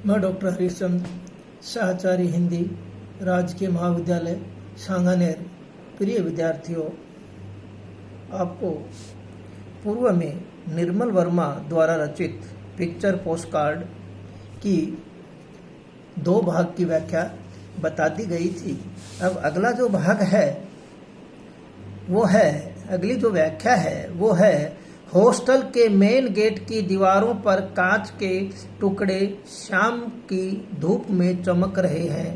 मैं डॉक्टर हरीशचंद्र, सहचारी हिंदी, राजकीय महाविद्यालय सांगानेर। प्रिय विद्यार्थियों, आपको पूर्व में निर्मल वर्मा द्वारा रचित पिक्चर पोस्टकार्ड की 2 भाग की व्याख्या बता दी गई थी। अब अगला जो भाग है अगली जो व्याख्या है वो है हॉस्टल के मेन गेट की दीवारों पर कांच के टुकड़े शाम की धूप में चमक रहे हैं।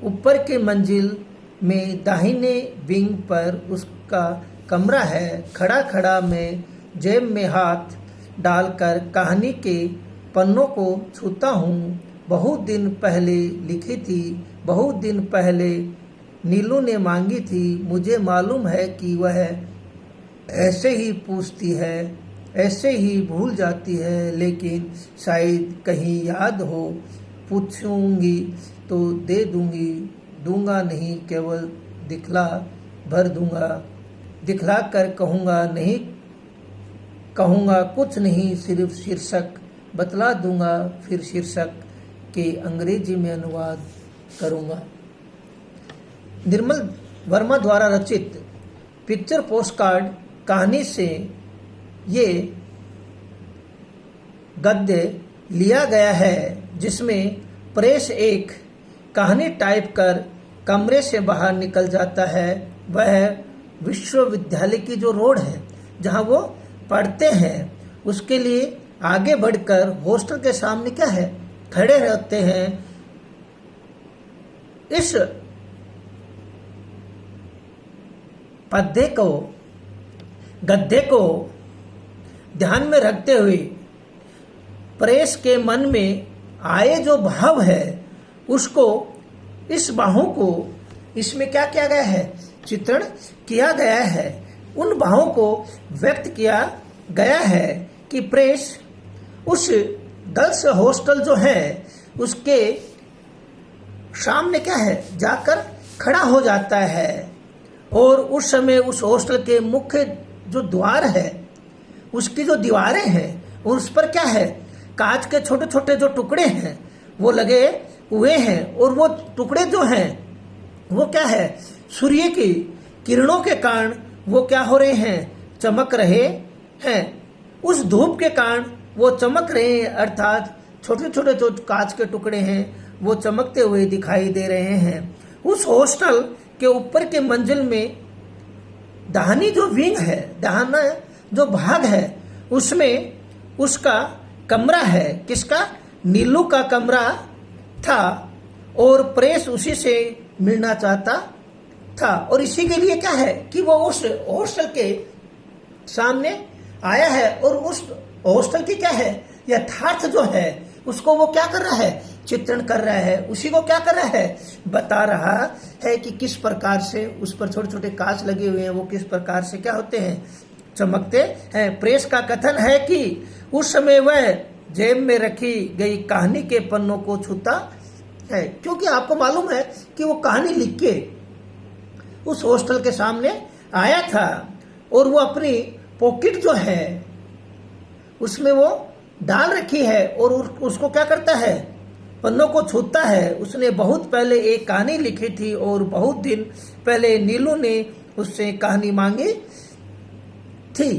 ऊपर के मंजिल में दाहिने विंग पर उसका कमरा है। खड़ा खड़ा मैं जेब में हाथ डालकर कहानी के पन्नों को छूता हूँ। बहुत दिन पहले लिखी थी, बहुत दिन पहले नीलू ने मांगी थी। मुझे मालूम है कि वह ऐसे ही पूछती है, ऐसे ही भूल जाती है, लेकिन शायद कहीं याद हो। पूछूंगी तो दे दूंगी, दूंगा नहीं, केवल दिखला भर दूंगा। दिखला कर कहूँगा नहीं, कहूँगा कुछ नहीं, सिर्फ शीर्षक बतला दूंगा, फिर शीर्षक के अंग्रेजी में अनुवाद करूँगा। निर्मल वर्मा द्वारा रचित पिक्चर पोस्टकार्ड कहानी से ये गद्य लिया गया है, जिसमें प्रेस एक कहानी टाइप कर कमरे से बाहर निकल जाता है। वह विश्वविद्यालय की जो रोड है जहां वो पढ़ते हैं, उसके लिए आगे बढ़कर हॉस्टल के सामने क्या है, खड़े रहते हैं। इस गद्य को ध्यान में रखते हुए प्रेस के मन में आए जो भाव है उसको, इस भावों को इसमें क्या किया गया है, चित्रण किया गया है। उन भावों को व्यक्त किया गया है कि प्रेस उस गर्ल्स हॉस्टल जो है उसके सामने क्या है, जाकर खड़ा हो जाता है। और उस समय उस हॉस्टल के मुख्य जो द्वार है, उसकी जो दीवारें हैं, उस पर क्या है, कांच के छोटे छोटे जो टुकड़े हैं वो लगे हुए हैं। और वो टुकड़े जो हैं वो क्या है, सूर्य की किरणों के कारण वो क्या हो रहे हैं, चमक रहे हैं। उस धूप के कारण वो चमक रहे हैं, अर्थात छोटे छोटे जो कांच के टुकड़े हैं वो चमकते हुए दिखाई दे रहे हैं। उस हॉस्टल के ऊपर के मंजिल में दाहिनी जो विंग है, दाहिना जो भाग है, उसमें उसका कमरा है। किसका, नीलू का कमरा था और प्रेस उसी से मिलना चाहता था। और इसी के लिए क्या है कि वो उस हॉस्टल के सामने आया है और उस हॉस्टल की क्या है, यथार्थ जो है उसको वो क्या कर रहा है, चित्रण कर रहा है। उसी को क्या कर रहा है, बता रहा है कि किस प्रकार से उस पर छोटे छोटे कांच लगे हुए हैं, वो किस प्रकार से क्या होते हैं, चमकते हैं। प्रेस का कथन है कि उस समय वह जेब में रखी गई कहानी के पन्नों को छूता है, क्योंकि आपको मालूम है कि वो कहानी लिख के उस हॉस्टल के सामने आया था और वो अपनी पॉकेट जो है उसमें वो डाल रखी है और उसको क्या करता है, पन्नों को छूता है। उसने बहुत पहले एक कहानी लिखी थी और बहुत दिन पहले नीलू ने उससे कहानी मांगी थी,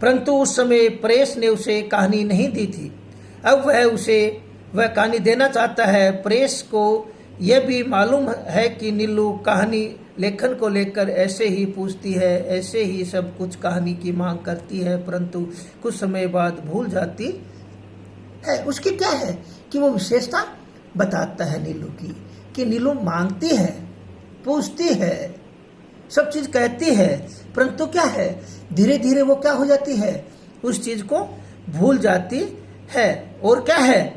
परंतु उस समय प्रेस ने उसे कहानी नहीं दी थी। अब वह कहानी देना चाहता है। प्रेस को यह भी मालूम है कि नीलू कहानी लेखन को लेकर ऐसे ही पूछती है, ऐसे ही सब कुछ कहानी की मांग करती है, परंतु कुछ समय बाद भूल जाती है। उसकी क्या है कि वो विशेषता बताता है नीलू की, कि नीलू मांगती है, पूछती है, सब चीज कहती है, परंतु क्या है, धीरे धीरे वो क्या हो जाती है, उस चीज को भूल जाती है। और क्या है,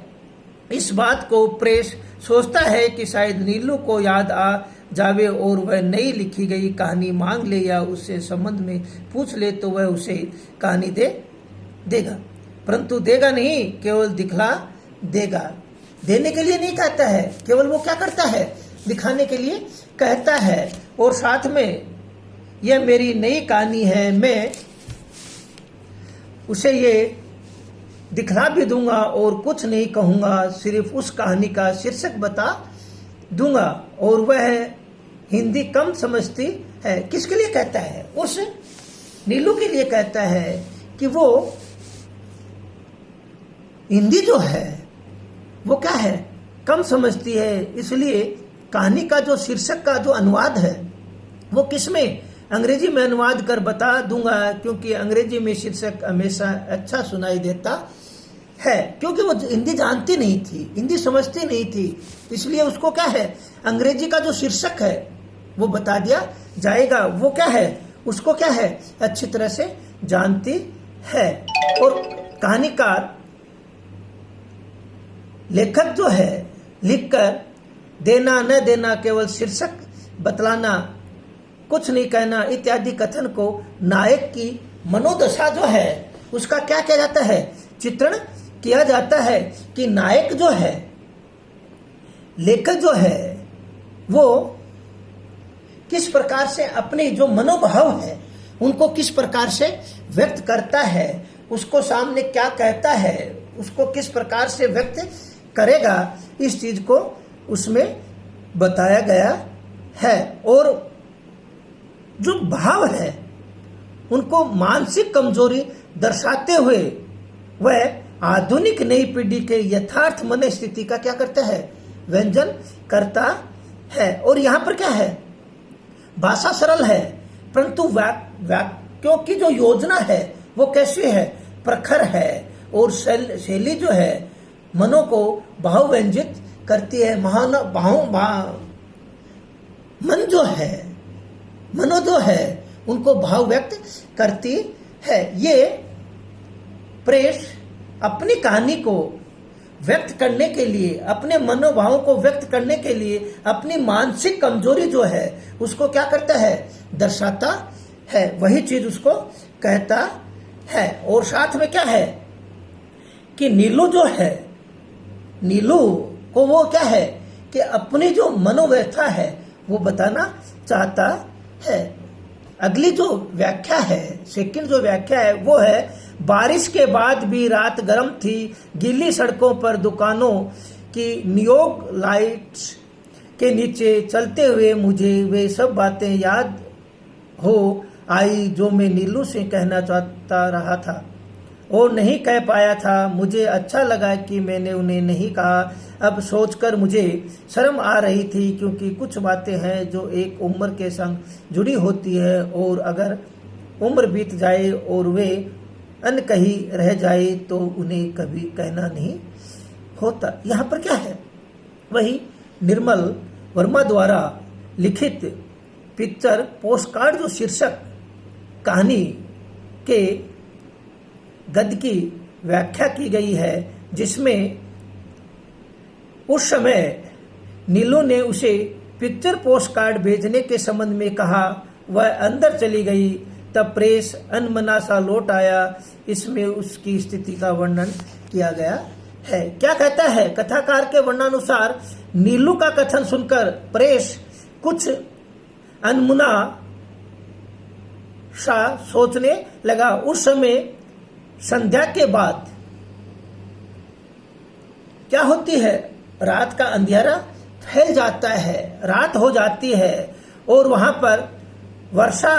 इस बात को प्रेस सोचता है कि शायद नीलू को याद आ जावे और वह नई लिखी गई कहानी मांग ले या उससे संबंध में पूछ ले तो वह उसे कहानी देगा, परंतु देगा नहीं, केवल दिखला देगा। देने के लिए नहीं कहता है, केवल वो क्या करता है, दिखाने के लिए कहता है। और साथ में यह मेरी नई कहानी है, मैं उसे ये दिखला भी दूंगा और कुछ नहीं कहूंगा, सिर्फ उस कहानी का शीर्षक बता दूंगा। और वह हिंदी कम समझती है। किसके लिए कहता है? उस नीलू के लिए कहता है कि वो हिंदी जो है वो क्या है, कम समझती है। इसलिए कहानी का जो शीर्षक का जो अनुवाद है वो किसमें, अंग्रेजी में अनुवाद कर बता दूंगा, क्योंकि अंग्रेजी में शीर्षक हमेशा अच्छा सुनाई देता है। क्योंकि वो हिंदी जानती नहीं थी, हिंदी समझती नहीं थी, इसलिए उसको क्या है, अंग्रेजी का जो शीर्षक है वो बता दिया जाएगा। वो क्या है, उसको क्या है, अच्छी तरह से जानती है। और कहानीकार लेखक जो है लिखकर देना न देना, केवल शीर्षक बतलाना, कुछ नहीं कहना इत्यादि कथन को नायक की मनोदशा जो है उसका क्या किया जाता है, चित्रण किया जाता है। कि नायक जो है, लेखक जो है, वो किस प्रकार से अपने जो मनोभाव है उनको किस प्रकार से व्यक्त करता है, उसको सामने क्या कहता है, उसको किस प्रकार से व्यक्त करेगा, इस चीज को उसमें बताया गया है। और जो भाव है उनको मानसिक कमजोरी दर्शाते हुए वह आधुनिक नई पीढ़ी के यथार्थ मन स्थिति का क्या करता है, व्यंजन करता है। और यहाँ पर क्या है, भाषा सरल है, परंतु वाक्यों की जो योजना है वो कैसी है, प्रखर है। और शैली जो है मनों को भाव व्यंजित करती है। मन जो है, मनो जो है उनको भाव व्यक्त करती है। ये प्रेस अपनी कहानी को व्यक्त करने के लिए, अपने मनोभावों को व्यक्त करने के लिए अपनी मानसिक कमजोरी जो है उसको क्या करता है, दर्शाता है, वही चीज उसको कहता है। और साथ में क्या है कि नीलू जो है, नीलू को वो क्या है कि अपनी जो मनोव्यथा है वो बताना चाहता है। अगली जो व्याख्या है, सेकंड जो व्याख्या है वो है, बारिश के बाद भी रात गर्म थी, गीली सड़कों पर दुकानों की नियोग लाइट्स के नीचे चलते हुए मुझे वे सब बातें याद हो आई जो मैं नीलू से कहना चाहता रहा था और नहीं कह पाया था। मुझे अच्छा लगा कि मैंने उन्हें नहीं कहा। अब सोचकर मुझे शर्म आ रही थी, क्योंकि कुछ बातें हैं जो एक उम्र के संग जुड़ी होती है और अगर उम्र बीत जाए और वे अनकही रह जाए तो उन्हें कभी कहना नहीं होता। यहाँ पर क्या है, वही निर्मल वर्मा द्वारा लिखित पिक्चर पोस्टकार्ड जो शीर्षक कहानी के गद्य की व्याख्या की गई है, जिसमें उस समय नीलू ने उसे पिक्चर पोस्टकार्ड भेजने के संबंध में कहा। वह अंदर चली गई, तब प्रेस अनमना सा लौट आया। इसमें उसकी स्थिति का वर्णन किया गया है। क्या कहता है, कथाकार के वर्णानुसार नीलू का कथन सुनकर प्रेस कुछ अनमुना सा सोचने लगा। उस समय संध्या के बाद क्या होती है, रात का अंधेरा फैल जाता है, रात हो जाती है और वहां पर वर्षा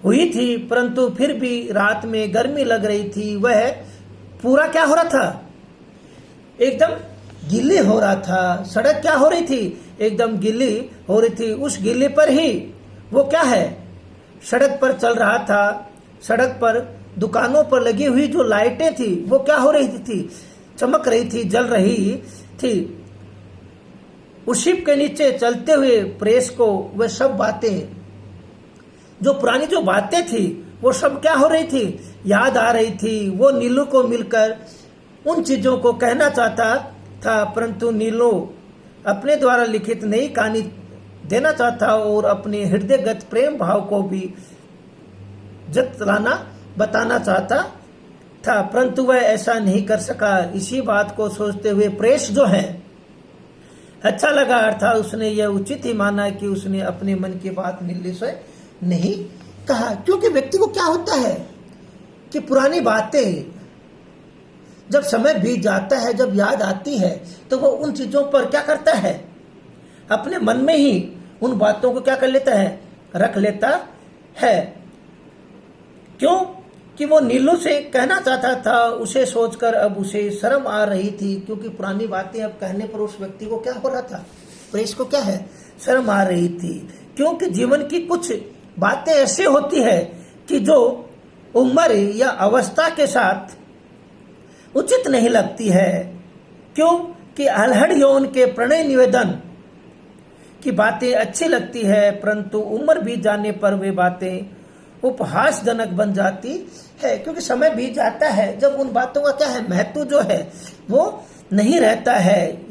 हुई थी, परंतु फिर भी रात में गर्मी लग रही थी। वह पूरा क्या हो रहा था, एकदम गीली हो रहा था। सड़क क्या हो रही थी, एकदम गीली हो रही थी। उस गीले पर ही वो क्या है, सड़क पर चल रहा था। सड़क पर दुकानों पर लगी हुई जो लाइटें थी वो क्या हो रही थी, चमक रही थी, जल रही थी। उस शिप के नीचे चलते हुए प्रेस को वह सब बातें, जो पुरानी जो बातें थी वो सब क्या हो रही थी, याद आ रही थी। वो नीलू को मिलकर उन चीजों को कहना चाहता था, परंतु नीलू अपने द्वारा लिखित नई कहानी देना चाहता और अपने हृदयगत प्रेम भाव को भी जतलाना बताना चाहता था, परंतु वह ऐसा नहीं कर सका। इसी बात को सोचते हुए प्रेस जो है अच्छा लगा, अर्थात उसने यह उचित ही माना कि उसने अपने मन की बात नीलू से नहीं कहा। क्योंकि व्यक्ति को क्या होता है कि पुरानी बातें जब समय बीत जाता है, जब याद आती है, तो वो उन चीजों पर क्या करता है, अपने मन में ही उन बातों को क्या कर लेता है, रख लेता है। क्यों कि वो नीलू से कहना चाहता था, उसे सोचकर अब उसे शर्म आ रही थी, क्योंकि पुरानी बातें अब कहने पर उस व्यक्ति को क्या हो रहा था, प्रेस को क्या है, शर्म आ रही थी। क्योंकि जीवन की कुछ बातें ऐसी होती है कि जो उम्र या अवस्था के साथ उचित नहीं लगती है। क्यों कि अल्हड़ यौन के प्रणय निवेदन की बातें अच्छी लगती है, परंतु उम्र बीत जाने पर वे बातें उपहासजनक बन जाती है, क्योंकि समय बीत जाता है, जब उन बातों का क्या है, महत्व जो है वो नहीं रहता है।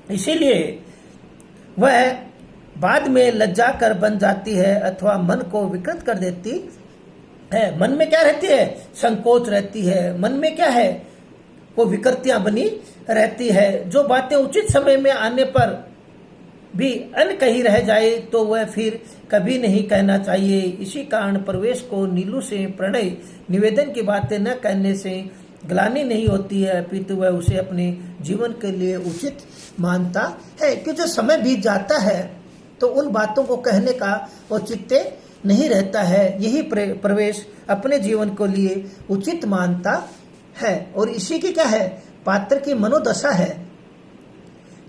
इसीलिए वह बाद में लज्जाकर बन जाती है अथवा मन को विकृत कर देती है। मन में क्या रहती है, संकोच रहती है, मन में क्या है, वो विकृतियां बनी रहती है। जो बातें उचित समय में आने पर भी अनकही रह जाए तो वह फिर कभी नहीं कहना चाहिए। इसी कारण प्रवेश को नीलू से प्रणय निवेदन की बातें न कहने से ग्लानि नहीं होती है, अपितु वह उसे अपने जीवन के लिए उचित मानता है। कि जो समय बीत जाता है तो उन बातों को कहने का औचित्य नहीं रहता है। यही प्रवेश अपने जीवन के लिए उचित मानता है, और इसी की क्या है, पात्र की मनोदशा है,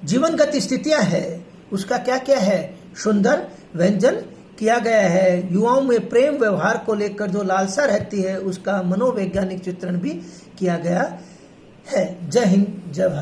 जीवनगत स्थितियां है, उसका क्या क्या है, सुंदर व्यंजन किया गया है। युवाओं में प्रेम व्यवहार को लेकर जो लालसा रहती है, उसका मनोवैज्ञानिक चित्रण भी किया गया है। जय हिंद, जय भारत।